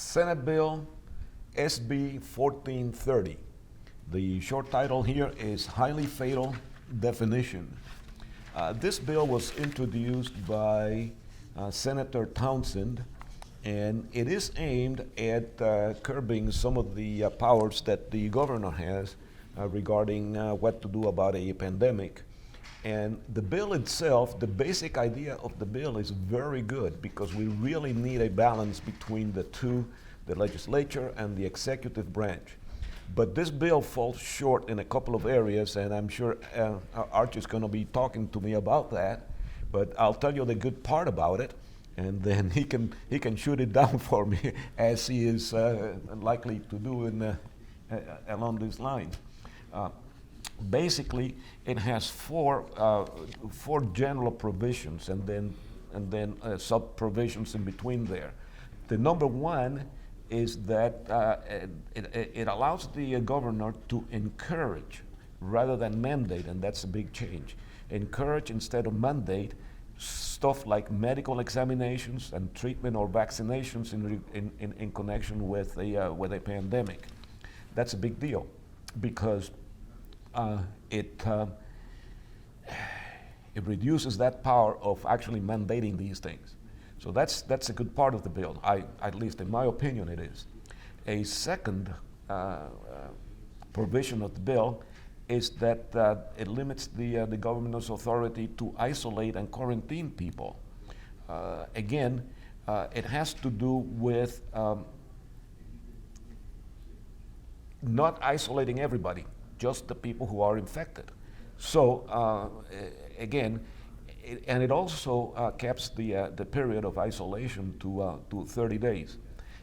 Senate Bill SB 1430. The short title here is Highly Fatal Definition. This bill was introduced by Senator Townsend, and it is aimed at curbing some of the powers that the governor has regarding what to do about a pandemic. And the bill itself, the basic idea of the bill is very good because we really need a balance between the two, the legislature and the executive branch. But this bill falls short in a couple of areas, and I'm sure Archie's going to be talking to me about that. But I'll tell you the good part about it, and then he can shoot it down for me as he is likely to do along these lines. Basically, it has four general provisions and then sub provisions in between there. The number one is that it allows the governor to encourage rather than mandate, and that's a big change. Encourage instead of mandate stuff like medical examinations and treatment or vaccinations in connection with a pandemic. That's a big deal because it reduces that power of actually mandating these things. So that's a good part of the bill. At least in my opinion, it is. A second provision of the bill is that it limits the government's authority to isolate and quarantine people. Again, it has to do with not isolating everybody, just the people who are infected. So again, it also caps the period of isolation to 30 days.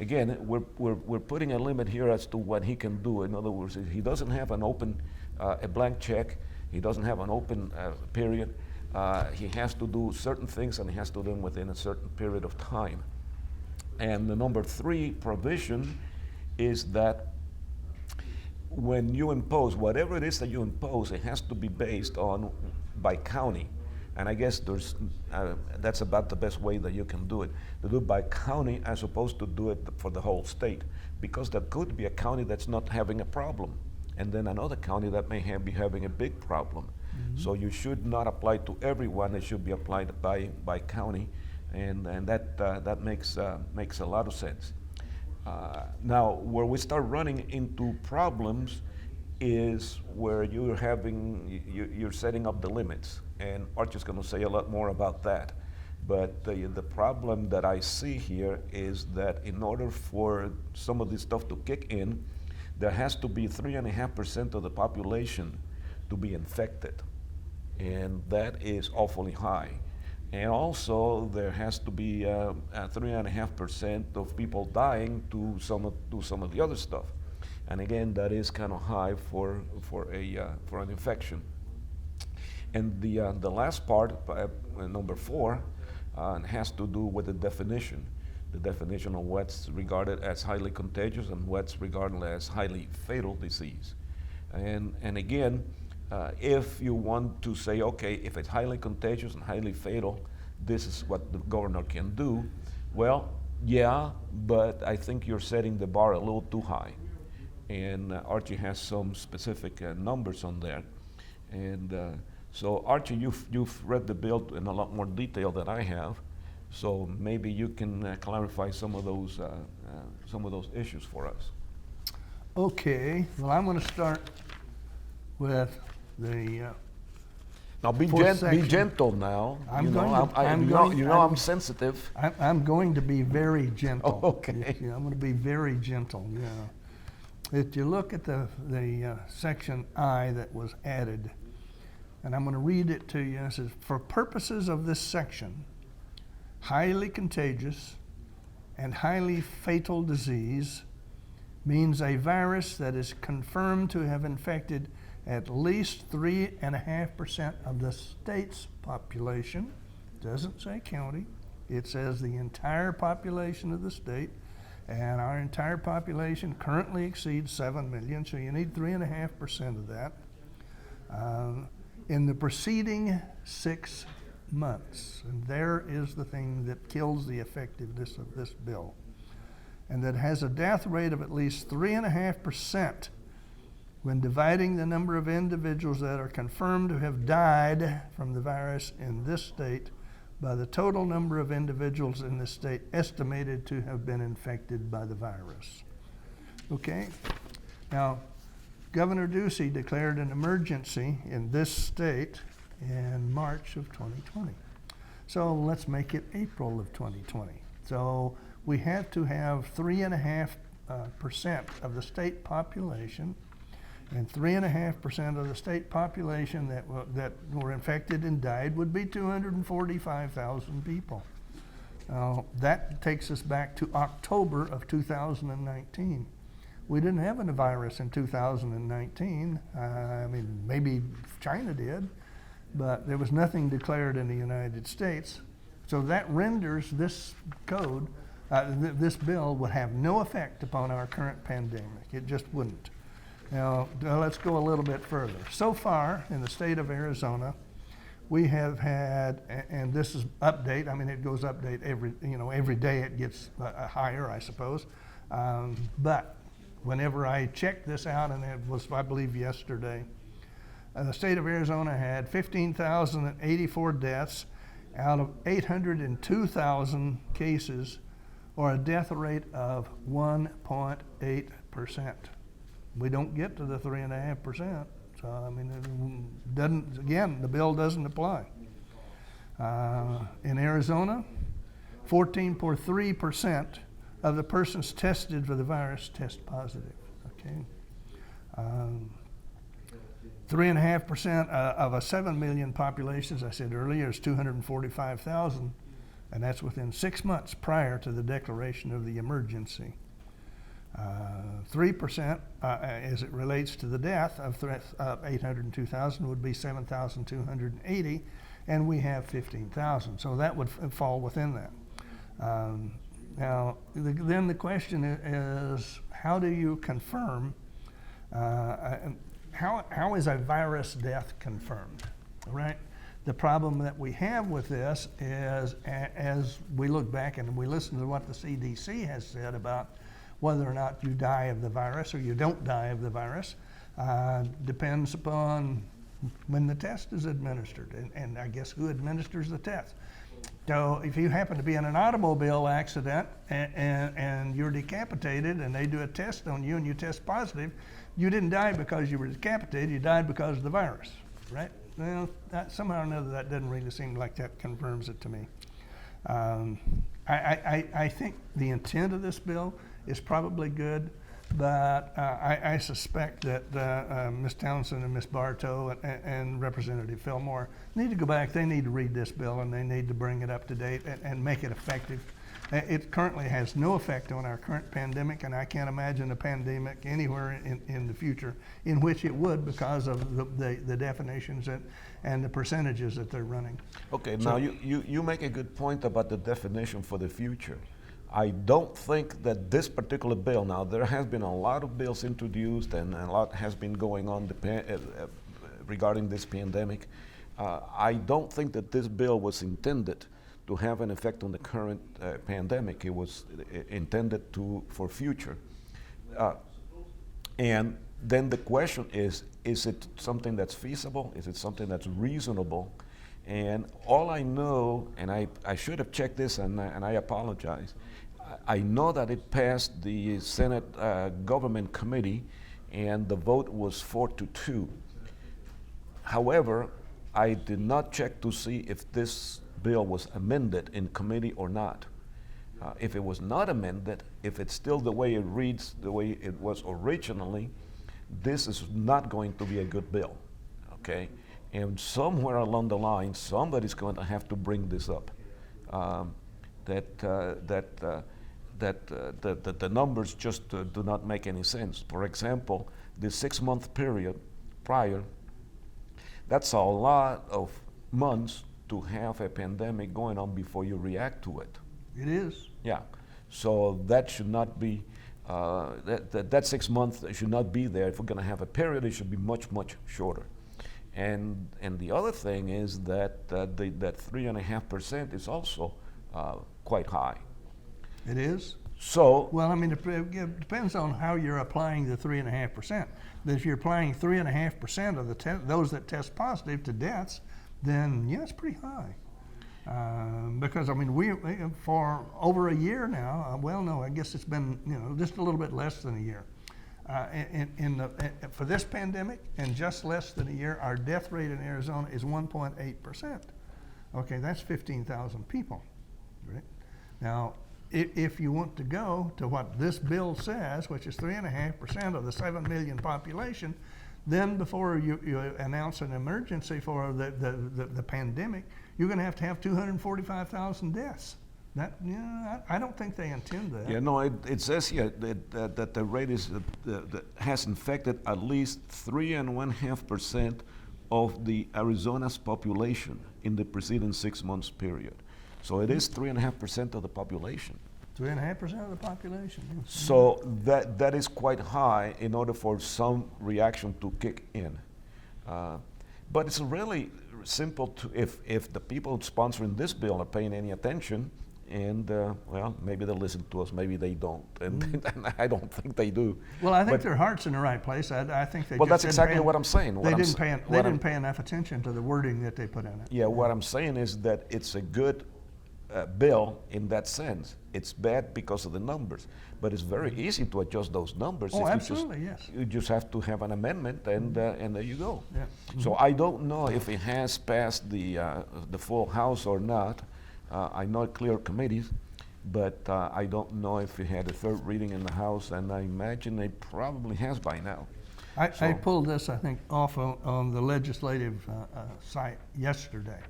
Again, we're putting a limit here as to what he can do. In other words, he doesn't have an open, a blank check. He doesn't have an open period. He has to do certain things, and he has to do them within a certain period of time. And the number 3 provision is that when you impose, whatever it is that you impose, it has to be based on by county. And I guess that's about the best way that you can do it. To do it by county as opposed to do it for the whole state. Because there could be a county that's not having a problem, and then another county that may be having a big problem. Mm-hmm. So you should not apply to everyone. It should be applied by county, and that makes a lot of sense. Now, where we start running into problems is where you're setting up the limits, and Archie's going to say a lot more about that. But the problem that I see here is that in order for some of this stuff to kick in, there has to be 3.5% of the population to be infected, and that is awfully high. And also, there has to be 3.5% of people dying to some of the other stuff, and again, that is kind of high for an infection. And the last part, number 4, has to do with the definition of what's regarded as highly contagious and what's regarded as highly fatal disease. And again, if you want to say, okay, if it's highly contagious and highly fatal, this is what the governor can do. Well, yeah, but I think you're setting the bar a little too high. And Archie has some specific numbers on there. And so Archie, you've read the bill in a lot more detail than I have. So maybe you can clarify some of those issues for us. Okay. Well, I'm going to start with the now be gentle now. I'm sensitive. I'm going to be very gentle. Oh, okay. I'm going to be very gentle. Yeah. If you look at the section I that was added, and I'm going to read it to you. It says, for purposes of this section, highly contagious and highly fatal disease means a virus that is confirmed to have infected at least 3.5% of the state's population. It doesn't say county. It says the entire population of the state. And our entire population currently exceeds 7 million, so you need 3.5% of that. In the preceding 6 months. And there is the thing that kills the effectiveness of this bill. and that has a death rate of at least 3.5% when dividing the number of individuals that are confirmed to have died from the virus in this state by the total number of individuals in this state estimated to have been infected by the virus. Okay? Now, Governor Ducey declared an emergency in this state in March of 2020. So let's make it April of 2020. So we have to have 3.5% of the state population, and 3.5% of the state population that were infected and died would be 245,000 people. That takes us back to October of 2019. We didn't have a virus in 2019. I mean, maybe China did, but there was nothing declared in the United States. So that renders this code, this bill would have no effect upon our current pandemic. It just wouldn't. Now, let's go a little bit further. So far, in the state of Arizona, we have had, and this is update, I mean, it goes update every day it gets higher, I suppose. But whenever I checked this out, and it was, I believe, yesterday, the state of Arizona had 15,084 deaths out of 802,000 cases, or a death rate of 1.8%. We don't get to the 3.5%. So, I mean, it doesn't, again, the bill doesn't apply. In Arizona, 14.3% of the persons tested for the virus test positive. Okay. 3.5% of a 7 million population, as I said earlier, is 245,000, and that's within 6 months prior to the declaration of the emergency. 3% as it relates to the death of 802,000 would be 7,280, and we have 15,000. So that would fall within that. Now, then the question is, how do you confirm, how is a virus death confirmed, right? The problem that we have with this is, as we look back and we listen to what the CDC has said about whether or not you die of the virus or you don't die of the virus, depends upon when the test is administered, and I guess who administers the test. So if you happen to be in an automobile accident and you're decapitated and they do a test on you and you test positive, you didn't die because you were decapitated, you died because of the virus, right? Well, somehow or another that doesn't really seem like that confirms it to me. I think the intent of this bill is probably good, but I suspect that Ms. Townsend and Ms. Bartow and Representative Fillmore need to go back. They need to read this bill and they need to bring it up to date and make it effective. It currently has no effect on our current pandemic, and I can't imagine a pandemic anywhere in the future in which it would, because of the definitions and the percentages that they're running. Okay, so now you make a good point about the definition for the future. I don't think that this particular bill, now there has been a lot of bills introduced and a lot has been going on regarding this pandemic. I don't think that this bill was intended to have an effect on the current pandemic. It was intended for future. And then the question is it something that's feasible? Is it something that's reasonable? And all I know, and I should have checked this, and I apologize, I know that it passed the Senate Government Committee, and the vote was 4-2. However, I did not check to see if this bill was amended in committee or not. If it was not amended, if it's still the way it reads, the way it was originally, this is not going to be a good bill, okay? And somewhere along the line, somebody's going to have to bring this up. That the numbers just do not make any sense. For example, the 6-month period prior, that's a lot of months to have a pandemic going on before you react to it. It is. Yeah. So that should not be, that 6 months should not be there. If we're going to have a period, it should be much, much shorter. And the other thing is that that 3.5% is also quite high. It is? So, Well, I mean, it depends on how you're applying the 3.5%. If you're applying 3.5% of those that test positive to deaths, then yeah, it's pretty high. Because I mean, we for over a year now. Well, no, I guess it's been just a little bit less than a year. For this pandemic, in just less than a year, our death rate in Arizona is 1.8%. Okay, that's 15,000 people. Right? Now, if you want to go to what this bill says, which is 3.5% of the 7 million population, then before you announce an emergency for the pandemic, you're going to have 245,000 deaths. I don't think they intend that. yeah, no, it says here that the rate is that has infected at least 3.5% of the Arizona's population in the preceding 6 months period. So it is 3.5% of the population. 3.5% of the population. Yeah. So that is quite high in order for some reaction to kick in. But it's really simple to, if the people sponsoring this bill are paying any attention, and well, maybe they'll listen to us, maybe they don't, and, and I don't think they do. Well, I think their heart's in the right place. I think they. Well, just that's didn't exactly pay, what I'm saying. They didn't pay enough attention to the wording that they put in it. Yeah, what I'm saying is that it's a good bill in that sense. It's bad because of the numbers, but it's very easy to adjust those numbers. Oh, if absolutely, yes. You just have to have an amendment, and there you go. Yeah. So I don't know if it has passed the full House or not. I know it cleared committees, but I don't know if it had a third reading in the House, and I imagine it probably has by now. I pulled this, I think, off on the legislative site yesterday.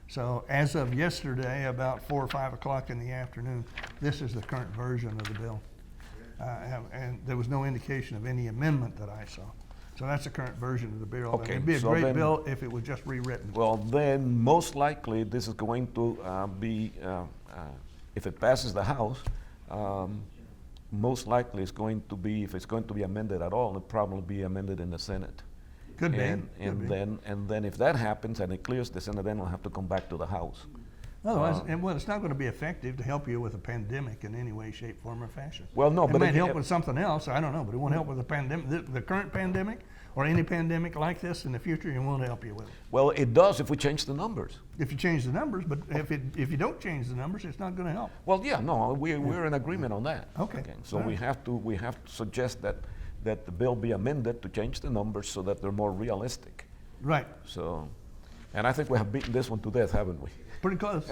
So as of yesterday, about 4 or 5 o'clock in the afternoon, this is the current version of the bill. And there was no indication of any amendment that I saw. So that's the current version of the bill. Okay, It'd be a so great then- bill if it was just rewritten. Well, then most likely this is going to be, if it passes the House, most likely it's going to be, if it's going to be amended at all, it'll probably be amended in the Senate. Could be. And Could be. then if that happens and it clears the Senate, then it'll have to come back to the House. Otherwise, well, it's not going to be effective to help you with a pandemic in any way, shape, form, or fashion. Well, no, it but might it- help with something else. I don't know, but it won't help with the pandemic. The current pandemic or any pandemic like this in the future, it won't help you with it. Well, it does if we change the numbers. If you change the numbers, but if you don't change the numbers, it's not going to help. Well, yeah, no, we're in agreement on that. Okay. So All we right. have to suggest that the bill be amended to change the numbers so that they're more realistic. Right. So, and I think we have beaten this one to death, haven't we? Pretty close.